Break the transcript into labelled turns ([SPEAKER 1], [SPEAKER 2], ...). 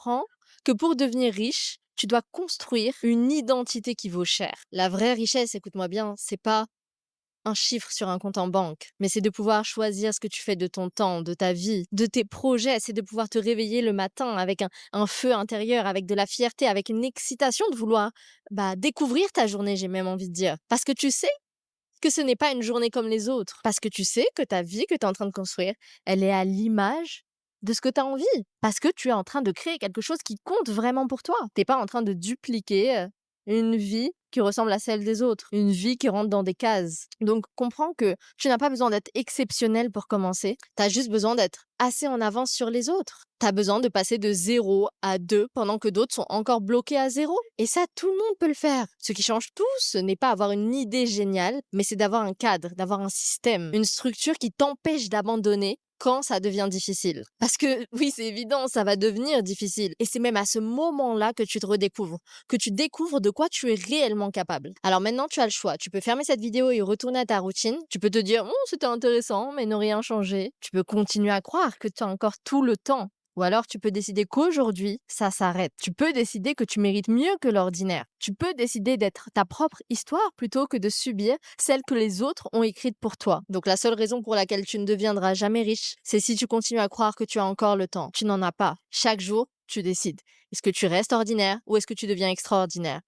[SPEAKER 1] comprends que pour devenir riche, tu dois construire une identité qui vaut cher. La vraie richesse, écoute-moi bien, c'est pas un chiffre sur un compte en banque, mais c'est de pouvoir choisir ce que tu fais de ton temps, de ta vie, de tes projets. C'est de pouvoir te réveiller le matin avec un feu intérieur, avec de la fierté, avec une excitation de vouloir découvrir ta journée, j'ai même envie de dire. Parce que tu sais que ce n'est pas une journée comme les autres. Parce que tu sais que ta vie que tu es en train de construire, elle est à l'image de ce que tu as envie. Parce que tu es en train de créer quelque chose qui compte vraiment pour toi. T'es pas en train de dupliquer une vie qui ressemble à celle des autres, une vie qui rentre dans des cases. Donc comprends que tu n'as pas besoin d'être exceptionnel pour commencer, tu as juste besoin d'être assez en avance sur les autres. Tu as besoin de passer de 0 à 2 pendant que d'autres sont encore bloqués à 0. Et ça, tout le monde peut le faire. Ce qui change tout, ce n'est pas avoir une idée géniale, mais c'est d'avoir un cadre, d'avoir un système, une structure qui t'empêche d'abandonner quand ça devient difficile. Parce que oui, c'est évident, ça va devenir difficile. Et c'est même à ce moment-là que tu te redécouvres, que tu découvres de quoi tu es réellement capable. Alors maintenant, tu as le choix. Tu peux fermer cette vidéo et retourner à ta routine. Tu peux te dire, oh, c'était intéressant, mais ne rien changer. Tu peux continuer à croire que tu as encore tout le temps. Ou alors tu peux décider qu'aujourd'hui, ça s'arrête. Tu peux décider que tu mérites mieux que l'ordinaire. Tu peux décider d'être ta propre histoire plutôt que de subir celle que les autres ont écrite pour toi. Donc la seule raison pour laquelle tu ne deviendras jamais riche, c'est si tu continues à croire que tu as encore le temps. Tu n'en as pas. Chaque jour, tu décides. Est-ce que tu restes ordinaire ou est-ce que tu deviens extraordinaire?